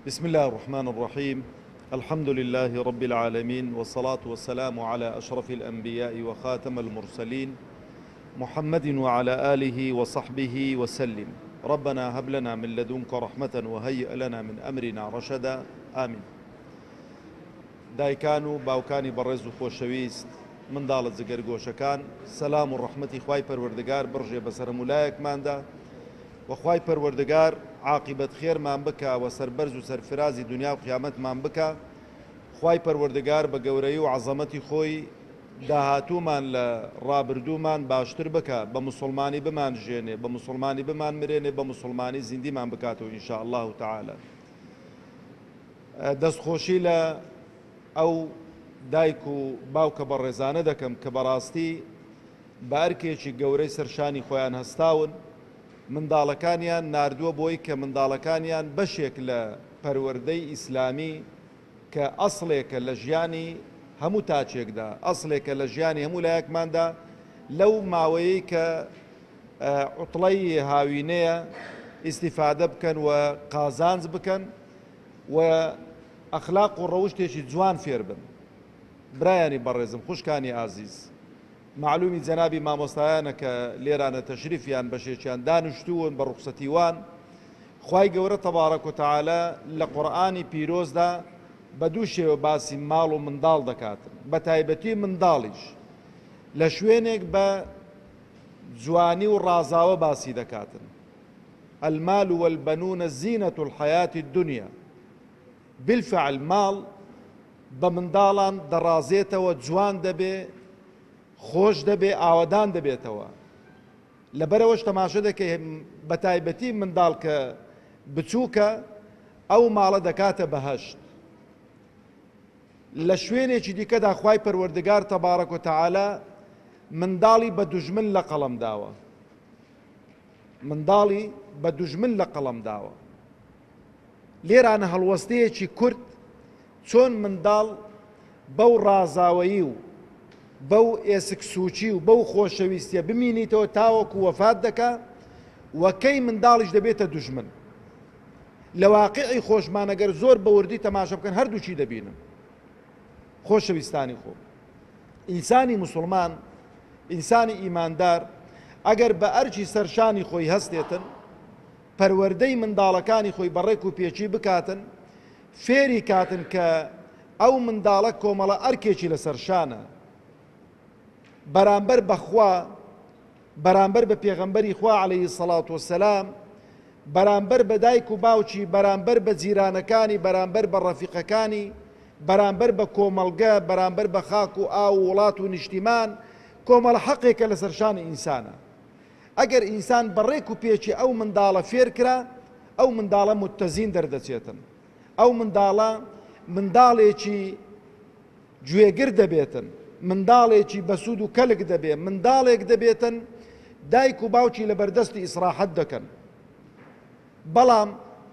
بسم الله الرحمن الرحيم. الحمد لله رب العالمين، والصلاة والسلام على أشرف الأنبياء وخاتم المرسلين محمد وعلى آله وصحبه وسلم. ربنا هب لنا من لدنك رحمة وهيئ لنا من أمرنا رشدا. آمين. دایکان و باوکانی بەڕێز و خۆشەویست منداڵە جگەرگۆشەکان، سەلام و ڕەحمەتی خوای پەروەردگار بڕژێ بەسەر هەمولایەکماندا و خوای پەروەردگار عاقبەت خێرمان بکە و سەربەرز و سەرفرازی دنیا و قیامەتمان بکە. خوای پەروەردگار بە گەورەی و عەزەمەتی خۆی داهاتوومان لە ڕابردوومان باشتر بکە، بە موسڵمانی بمانژێنێ، بە موسڵمانی بمان مرێنێ، بە موسڵمانی زیندیمان بکاتەوە ئینشاء الله تعالى. دەستخۆشی لە ئەو دایک و باوکە بەڕێزانە دەکەم کە بەڕاستی بە ئەرکێکی گەورەی سەرشانی خۆیان هەستاون، منداڵەکانیان ناردووە بۆی کە منداڵەکانیان بەشێک لە پەروەردەی ئیسلامی کە ئەسڵێکە لە ژیانی هەموو تاچێکدا، ئەسڵێکە لە ژیانی هەموو لایەکماندا، لەو ماوەیەی کە عوتڵەی هاوینەیە ئیستیفادە بکەن و قازانج بکەن و ئەخلاق و ڕەوشتێکی جوان فێر بن. برایانی بەڕێزم، خوشکانی ئازیز، معلومی جەنابی مامۆستایانە کە لێرانە تەشریفیان بەشێکیان دانیشتوون بە ڕوخسەتیوان. خوای گەورە تەبارەک و تەعالە لە قورئانی پیرۆزدا بە دوو شێوە باسی ماڵ و منداڵ دەکاتن، بە تایبەتی منداڵیش لە شوێنێک بە جوانی و ڕازاوە باسی دەکاتن. المال والبنون زینة الحیاة الدنیا. بالفعل ماڵ بە منداڵان دەڕازێتەوە، جوان دەبێ، خۆش دەبێ، ئاوەدان دەبێتەوە. لەبەرەوەش تەماشە دەکەی بە تایبەتی منداڵ کە بچووکە ئەو ماڵە دەکاتە بەهەشت. لە شوێنێکی دیکەدا خوای پەروەردگار تەبارەک و تەعالە منداڵی بە دوژمن لە قەڵەم داوە، منداڵی بە دوژمن لە قەڵەم داوە. لێرانە هەڵوەستەیەکی کورد چۆن منداڵ بەو ڕازاوەیی و بەو ئێسکسوچی و بەو خۆشەویستیە بمینیتەوە تاوەکو وەفات دەکا وەکەی منداڵیش دەبێتە دوژمن. لە واقعی خۆشمان ئەگەر زۆر بەوردی تەماشە بکەن هەردووچی دەبینن. خۆشەویستانی خۆ، ئینسانی موسڵمان، ئینسانی ئیماندار ئەگەر بە ئەرچی سەرشانی خۆی هەستێتن، پەروەردەی منداڵەکانی خۆی بەڕێک و پێچی بکاتن، فێری کاتن کە ئەو منداڵە کۆمەڵە ئەرکێکی لەسەر شانە، بەرامبەر بەخوا، بەرامبەر بە پێغەمبەری خوا عەلەیهی سەڵات وەسەلام، بەرامبەر بە دایک و باوکی، بەرامبەر بە جیرانەکانی، بەرامبەر بە ڕەفیقەکانی، بەرامبەر بە کۆمەڵگە، بەرامبەر بە خاک و ئاو و وڵات و نیشتیمان، کۆمەڵە حەقێکە لەسەر شانی ئینسانە. ئەگەر ئینسان بەڕێک و پێچی ئەو منداڵە فێر کرا، ئەو منداڵە متەزین دەردەچێتن، ئەو منداڵە منداڵێکی گوێگر دەبێتن، منداڵێکی بەسوود و کەلک دەبێت، منداڵێک دەبێتن دایک و باوکی لە بەردەستی ئیسراحەت دەکەن. بەڵام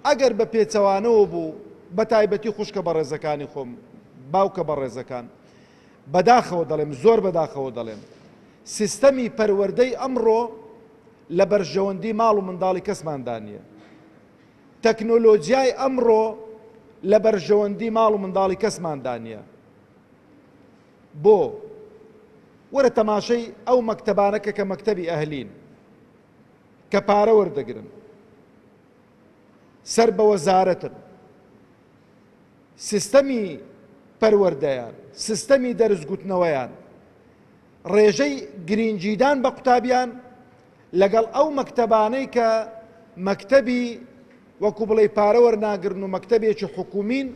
ئەگەر بە پێچەوانەوە بوو، بە تایبەتی خوشکە بەڕێزەکانی خۆم، باوکە بەڕێزەکان، بەداخەوە دەڵێم، زۆر بەداخەوە دەڵێم، سیستەمی پەروەردەی ئەمڕۆ لە بەرژەوەندی ماڵ و منداڵی کەسماندا نییە. تەکنۆلۆجیای ئەمڕۆ لە بەرژەوەندی ماڵ و منداڵی کەسماندا نییە. بۆ وەرە تەماشەی ئەو مەکتەبانەکە کە مەکتەبی ئەهلین کە پارە وەردەگرن، سەر بە وەزارەتن، سیستەمی پەروەردەیان، سیستەمی دەرزگوتنەوەیان، ڕێژەی گرنگیدان بە قوتابیان لەگەڵ ئەو مەکتەبانەی کە مەکتەبی وەکو بڵێ پارە وەرناگرن و مەکتەبێکی حکومین،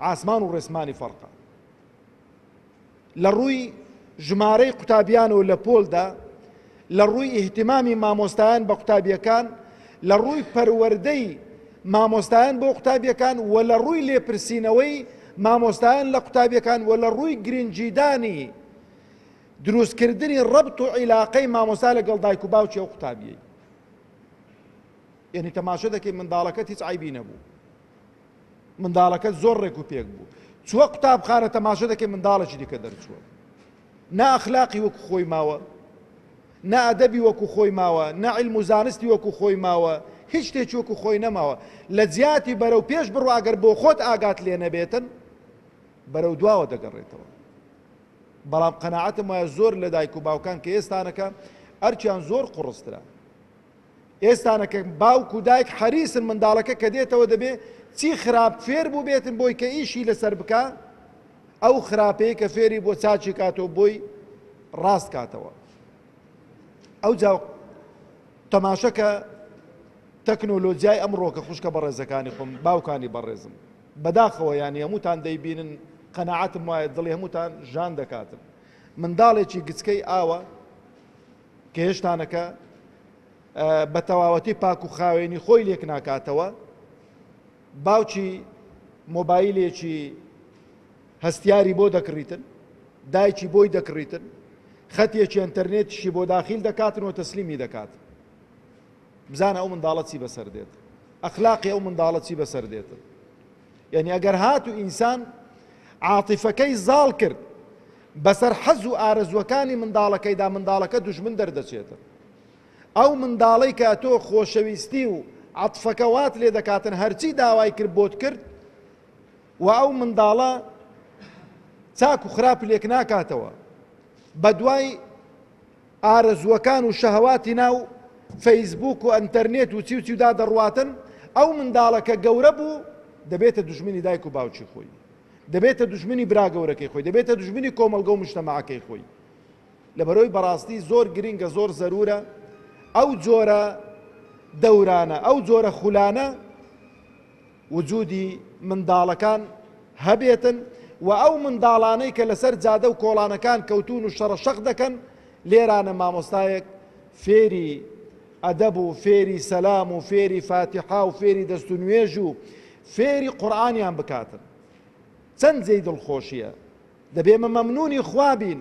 ئاسمان و ڕێسمانی فەرقە. لە ڕووی ژمارەی قوتابیانەوە لە پۆلدا، لە ڕووی ئیهتیمامی مامۆستایان بە قوتابیەکان، لە ڕووی پەروەردەی مامۆستایان بۆ قوتابیەکان و لە ڕووی لێپرسینەوەی مامۆستایان لە قوتابیەکان و لە ڕووی گرنگیدانی دروستکردنی ڕەبط و عیلاقەی مامۆستا لەگەڵ دایک و باوکی ئەو قوتابیەی. یعنی تەماشە دەکەی منداڵەکەت هیچ عیبی نەبوو، منداڵەکەت زۆر ڕێک و پێک بوو، چووە قوتابخانە تەماشە دەکەی منداڵێکی دیکە دەرچووە، نا ئەخلاقی وەکو خۆی ماوە، نا ئەدەبی وەکو خۆی ماوە، نا عیلم و زانستی وەکو خۆی ماوە، هیچ شتێکی وەکو خۆی نەماوە لە جیاتی بەرەو پێش بڕوا ئەگەر بۆ خۆت ئاگات لێ نەبێتن بەرەو دواوە دەگەڕێتەوە. بەڵام قەناعەتم وایە زۆر لە دایک و باوکان کە ئێستانەکە ئەرچیان زۆر قوڕسترا، ئێستانەکە باوک و دایک حەریسن منداڵەکە کە دێتەوە دەبێ چی خراپ فێر بوو بێتن بۆی کە ئیشی لەسەر بکە ئەو خراپەیە کە فێری بۆ چاچی کاتەوە بۆی ڕاست کاتەوە. ئەو جا تەماشەکە تەکنۆلۆجیای ئەمڕۆکە خوشکە بەڕێزەکانی خۆم باوکانی بەڕێزم بەداخەوە یانی هەمووتان دەیبینن قەناعەتم وایە دڵی هەمووتان ژان دەکاتن. منداڵێکی گچکەی ئاوە کە هێشتانەکە بە تەواوەتی پاک و خاوێنی خۆی لێک ناکاتەوە، باوکی مۆبایلێکی هەستیاری بۆ دەکڕیتن، دایکی بۆی دەکڕیتن، خەتێکی ئینتەرنێتیشی بۆ داخیل دەکاتن و تەسلیمی دەکات. بزانە ئەو منداڵە چی بەسەر دێت، ئەخلاقی ئەو منداڵە چی بەسەر دێتن. یعنی ئەگەر هات و ئینسان عاتیفەکەی زاڵ کرد بەسەر حەز و ئارەزوەکانی منداڵەکەیدا، منداڵەکە دوژمن دەردەچێتن. ئەو منداڵەی کە تۆ خۆشەویستی و عاتفەکە وات لێ دەکاتن هەرچی داوای کرد بۆت کرد و ئەو منداڵە چاک و خراپ لێک ناکاتەوە، بە دوای ئارەزوەکان و شەهەواتی ناو فەیسبوک و ئەنتەرنێت و چی و چیودا دەڕواتن، ئەو منداڵەکە گەورە بوو دەبێتە دوژمنی دایک و باوکی خۆی، دەبێتە دوژمنی برا گەورەکەی خۆی، دەبێتە دوژمنی کۆمەلگە و مجتەماعەکەی خۆی. لەبەرەوەی بەڕاستی زۆر گرینگە، زۆر زەرورە ئەو جۆرە دەورانە، ئەو جۆرە خولانە وجودی منداڵەکان هەبێتن و ئەو منداڵانەی کە لەسەر جادە و کۆڵانەکان کەوتون و شەڕە شەق دەکەن لێرانە مامۆستایەک فێری ئەدەب و فێری سەلام و فێری فاتحا و فێری دەست و نوێژ و فێری قورئانیان بکاتن. چەند جێی دڵخۆشیە، دەبێمە مەمنونی خوا بین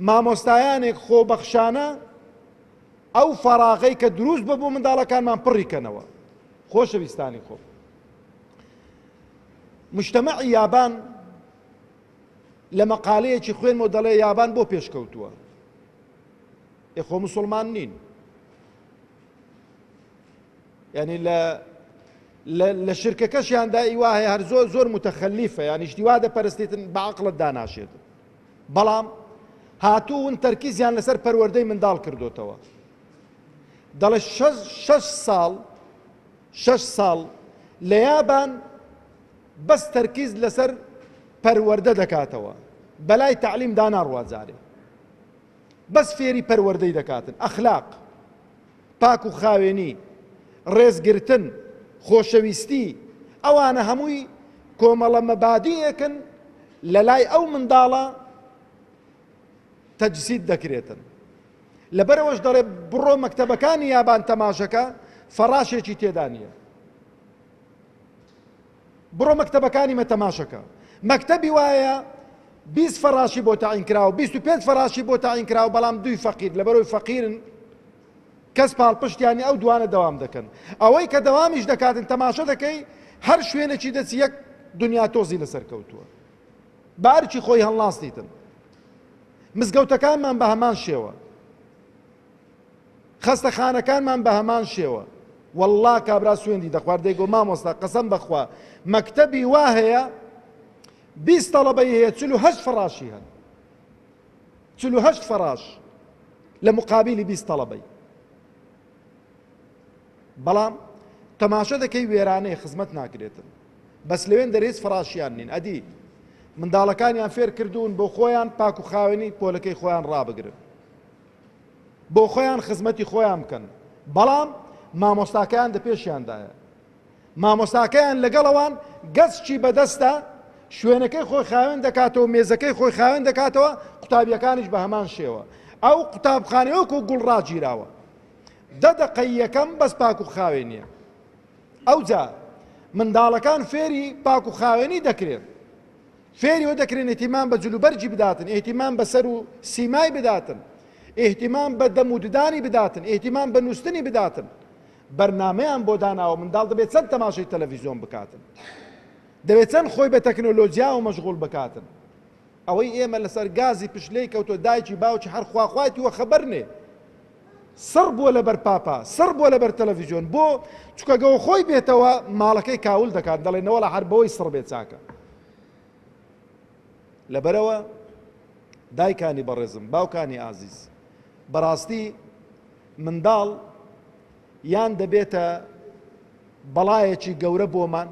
مامۆستایانێک خۆبەخشانە ئەو فەراغەی کە دروست ببوو منداڵەکانمان پڕیکەنەوە. خۆشەویستانی خۆ، مجتەمەعی یابان لە مەقالەیەکی خوێنمەوە دەڵێ یابان بۆ پێشکەوتووە، خۆ موسڵمان نین، یعنی لە شرکەکەشیاندا ئیوا هەیە هەر زۆر زۆر متەخەلیفە، یعنی شتی وا دەپەرستێتن بە عەقڵت داناشێت، بەڵام هاتوون تەرکیزیان لەسەر پەروەردەی منداڵ کردوتەوە. دەڵێ 6 ساڵ لە یابان بەس تەرکیز لەسەر پەروەردە دەکاتەوە، بەلای تەعلیم داناڕوا جارێ بەس فێری پەروەردەی دەکاتن، ئەخلاق، پاک و خاوێنی، ڕێزگرتن، خۆشەویستی، ئەوانە هەمووی کۆمەڵە مەبادیەکن لە لای ئەو منداڵە تەجسید دەکرێتن. لەبەرەوەش دەڵێ بڕۆ مەکتەبەکانی یابان تەماشەکە فەراشێکی تێدا نییە، بڕۆ مەکتەبەکانی مەتەماشەکە مەکتەبی وایە 20 فەراشی بۆ تاعین کراوە، 25 فەراشی بۆ تاعین کراوە، بەڵام دوی فەقیر، لەبەرەوەی فەقیرن کەس پاڵپشتیانی ئەو دوانە دەوام دەکەن. ئەوەی کە دەوامیش دەکاتن تەماشە دەکەی هەر شوێنێکی دەچی یەک دنیا تۆزی لەسەر کەوتووە، بارکی خۆی هەڵناستیتن. مزگەوتەکانمان بە هەمان شێوە، خەستەخانەکانمان بە هەمان شێوە. والله کابرا سوێندی دەخوارد دەیگۆ مامۆستا قەسەم بەخوا مەکتەبی وا هەیە 20 تەڵەبەی هەیە 48 فەراشی هەن، 48 فەراش لە مقابلی 20 تەڵەبەی، بەڵام تەماشە دەکەی وێرانەیە خزمەت ناکرێتن، بەس لەوێن دەرێت فەراشیان نین. ئەدی منداڵەکانیان فێر کردوون بۆ خۆیان پاک و خاوێنی پۆلەکەی خۆیان ڕابگرن، بۆ خۆیان خزمەتی خۆیان بکەن، بەڵام مامۆستاکەیان دە پێشیاندایە، مامۆستاکەیان لەگەڵەوان گەچکی بەدەستە شوێنەکەی خۆی خاوێن دەکاتەوە، مێزەکەی خۆی خاوێن دەکاتەوە، قوتابیەکانیش بە هەمان شێوە. ئەو قوتابخانەی وەکو گوڵ ڕاگیراوە، 10 دقەی یەکەم بەس پاک و خاوێنیە. ئەوجا منداڵەکان فێری پاک و خاوێنی دەکرێن، فێری وە دەکرێن ئێتیمان بە جلوبەرجی بداتن، ئێتیمان بەسەر و سیمای بداتن، ئێتیمان بە دەموددانی بداتن، ئێتیمان بە نووسنی بداتن. بەرنامەیان بۆ داناوە منداڵ دەبێت چەند تەماشای تەلەڤیزیۆن بکاتن، دەبێت چەند خۆی بە تەکنۆلۆجیا و مەشغوڵ بکاتن. ئەوەی ئێمە لەسەر گازی پشلەی کەوتۆ دایکی باوکی هەر خواخواتی وە خەبەر نێ، سڕ بووە لەبەر پاپا، سڕ بووە لەبەر تەلەڤیزیۆن، بۆ چکە گەوە خۆی بێتەوە ماڵەکەی کاول دەکات، دەڵێنەوە لە هەر بەوەی سڕ بێت چاکە. لەبەرەوە دایکانی بەڕێزم، باوکانی ئازیز، بەڕاستی منداڵ یان دەبێتە بەڵایەکی گەورە بۆمان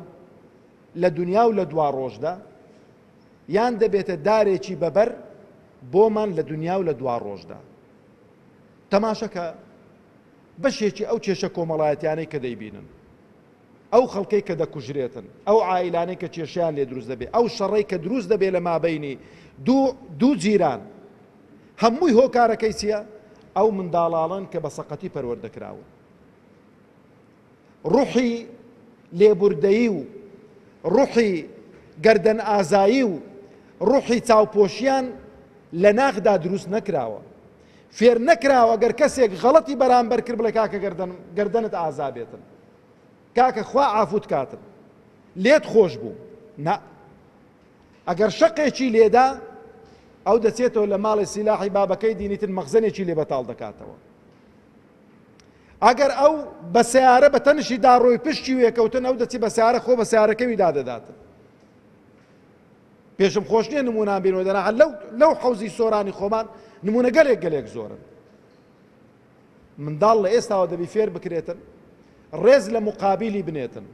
لە دنیا و لە دوا ڕۆژدا، یان دەبێتە دارێکی بەبەر بۆمان لە دنیا و لە دوا ڕۆژدا. تەماشەکە بەشێکی ئەو کێشە کۆمەڵایەتیانەی کە دەیبینن، ئەو خەڵکەی کە دەکوژرێتن، ئەو عائیلانەی کە کێشیان لێ دروست دەبێت، ئەو شەڕەی کە دروست دەبێت لە مابەینی دوو جیران، هەمووی هۆکارەکەی چییە؟ ئەو منداڵاڵن کە بە سەقەتی پەروەردەکراون. ڕوحی لێبوردەیی و ڕوحی گەردەن ئازایی و ڕوحی چاوپۆشیان لە ناخدا دروست نەکراوە، فێر نەکراوە گەر کەسێک غەڵەتی بەرامبەر کرد بڵێ کاکە گەردەنت ئازا بێتن، کاکە خوا ئافوت کاتن، لێت خۆش بوو. نا، ئەگەر شەقێکی لێدا ئەو دەچێتەوە لە ماڵی سیلاحی بابەکەی دینیتن مەخزنێکی لێ بەتاڵ دەکاتەوە. ئەگەر ئەو بە سیارە بە تەنشی داڕۆی پشتی وێکەوتن، ئەو دەچی بە سیارە خۆ بە سیارەکەوی دادەداتن. پێشم خۆش نییە نمونان بینەوە دەنا لەو حەوزی سۆرانی خۆمان نمونە گەلێک زۆرن. منداڵ لە ئێستاوە دەبی فێر بکرێتن، ڕێز لە مقابلی بنێتن،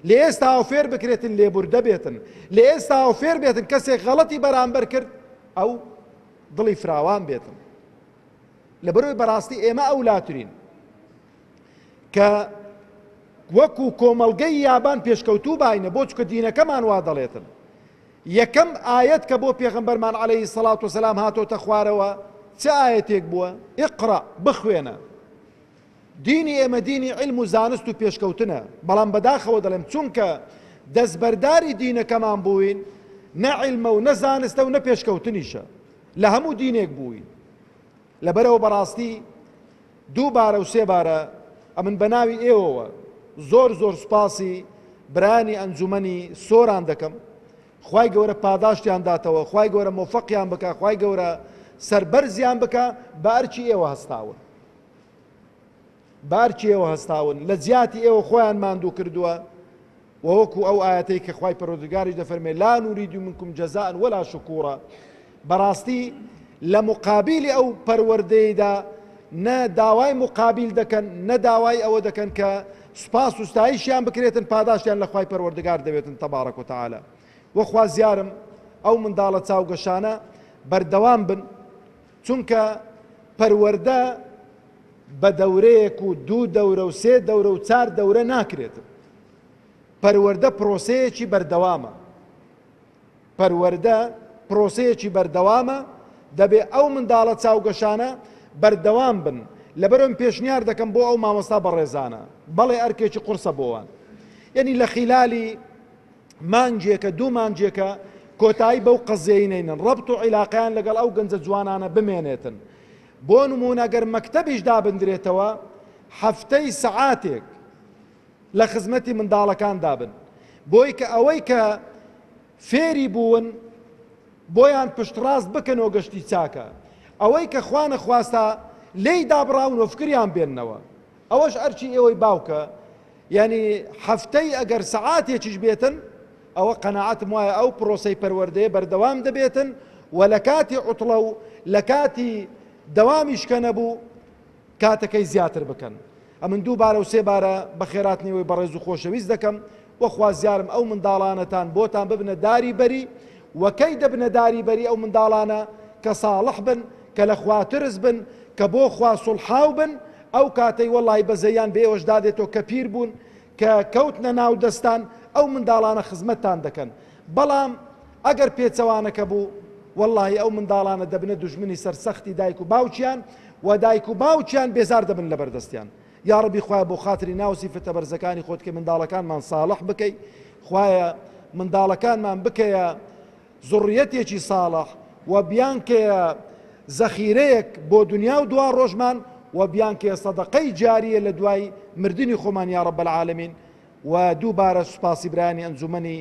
لە ئێستاوە فێر بکرێتن لێبوردە بێتن، لە ئێستاوە فێر بێتن کەسێک غەڵەتی بەرامبەر کرد ئەو دڵی فراوان بێتن. لەبەرەوەی بەڕاستی ئێمە ئەولاترین کە وەکو کۆمەڵگەی یابان پێشکەوتوو باینە، بۆ چکە دینەکەمان وا دەڵێتن. یەکەم ئاەت کە بۆ پێغەمبەرمان عەلەیهی سەڵات وسەلام هاتۆتە خوارەوە چه ئاەتێک بووە؟ ئیقڕە، بخوێنە. دینی ئێمە دینی علم و زانست و پێشکەوتنە، بەڵام بەداخەوە دەڵێم چونکە دەستبەرداری دینەکەمان بووین، نە علمە و نە زانستە و نە پێشکەوتنیشە، لە هەموو دینێک بووین. لەبەرەوە بەڕاستی دووبارە و سێبارە ئەمن بە ناوی ئێوەوە زۆر سوپاسی برانی ئەنجومەنی سۆران دەکەم. خوای گەورە پاداشتیان داتەوە، خوای گەورە مۆفەقیان بکە، خوای گەورە سەربەرزیان بکە بە ئەرچی ئێوە هەستاون، بە ئەرچی ئێوە هەستاون، لە جیاتی ئێوە خۆیان ماندوو کردووە. وەکو ئەو ئاەتەی کە خوای پەروەردگاریش دەفەرمێ لا نوریدو منکم جەزاء ولا شکوورا. بەڕاستی لە مقابلی ئەو پەروەردەیەدا نە داوای مقابل دەکەن، نە داوای ئەوە دەکەن کە سوپاس و ستایشیان بکرێتن، پاداشتیان لە خوای پەروەردگار دەبێتن تەبارەک وتەعالە. وەخوا زیارم ئەو منداڵە چاوگەشانە بەردەوام بن، چونکە پەروەردە بە دەورەیەک و دوو دەورە و سێ دەورە و چار دەورە ناکرێتن. پەروەردە پرۆسەیەکی بەردەوامە، پەروەردە پرۆسەیەکی بەردەوامە، دەبێ ئەو منداڵە چاوگەشانە بەردەوام بن. لەبەرەوە پێشنیار دەکەم بۆ ئەو مامۆستا بەڕێزانە، بەڵێ ئەرکێکی قورسە بۆوان، یعنی لە خیلالی مانجێکە دوو مانجێکە کۆتایی بەو قەزیەینەینن، ڕەبط و عیلاقەیان لەگەڵ ئەو گەنجە جوانانە بمێنێتن. بۆ نمونە گەر مەکتەبیش دابندرێتەوە هەفتەی سەعاتێک لە خزمەتی منداڵەکان دابن، بۆی کە ئەوەی کە فێری بوون بۆیان پشتڕاست بکەنەوە گەشتی چاکە، ئەوەی کە خوا نەخواستا لێی دابڕاون و فکریان بێننەوە. ئەوەش ئەرچی ئێوەی باوکە، یعنی هەفتەی ئەگەر سەعاتێکیش بێتن ئەوە قەناعەتم وایە ئەو پرۆسەی پەروەردەیە بەردەوام دەبێتن و لە کاتی عوتڵە و لە کاتی دەوامیشکە نەبوو کاتەکەی زیاتر بکەن. ئەمن دووبارە و سێبارە بە خێراتنیەوەی بەڕێز و خۆشەویست دەکەم وەخوا زیارم ئەو منداڵانەتان بۆتان ببنە داری بەری، وەکەی دەبنە داری بەری ئەو منداڵانە کە ساڵح بن، کە لە خواترز بن، کە بۆ خوا سوڵحاو بن. ئەو کاتەی وەڵی بەزەیان بە ئێوەش دادێتەوە کە پیر بوون، کە کەوتنە ناو دەستان، ئەو منداڵانە خزمەتتان دەکەن. بەڵام ئەگەر پێچەوانەکە بوو وەڵی ئەو منداڵانە دەبنە دوژمنی سەرسەختی دایک و باوچیان، و دایک و باوچیان بێزار دەبن لە بەردەستیان. یا ڕەبی خوایە بۆ خاتری ناو سیفەتە بەرزەکانی خۆت کە منداڵەکانمان ساڵح بکەی، خوایە منداڵەکانمان بکەیە زوڕیەتێکی ساڵح، و بیانکەیە زەخیرەیەک بۆ دنیا و دوا ڕۆژمان، و بیانکەیە سەدەقەی جاریە لە دوای مردنی خۆمان یا ڕەب العالەمین. و دووبارە سوپاسی برایانی ئەنجومەنی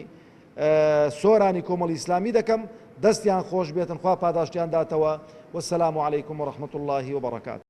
سۆرانی کۆمەڵی ئیسلامی دەکەم، دەستیان خۆش بێتن، خوا پاداشتیان داتەوە. وەسەلام عەلەیکم وەڕەحمەتوڵڵاهی وبەڕەکاتوه.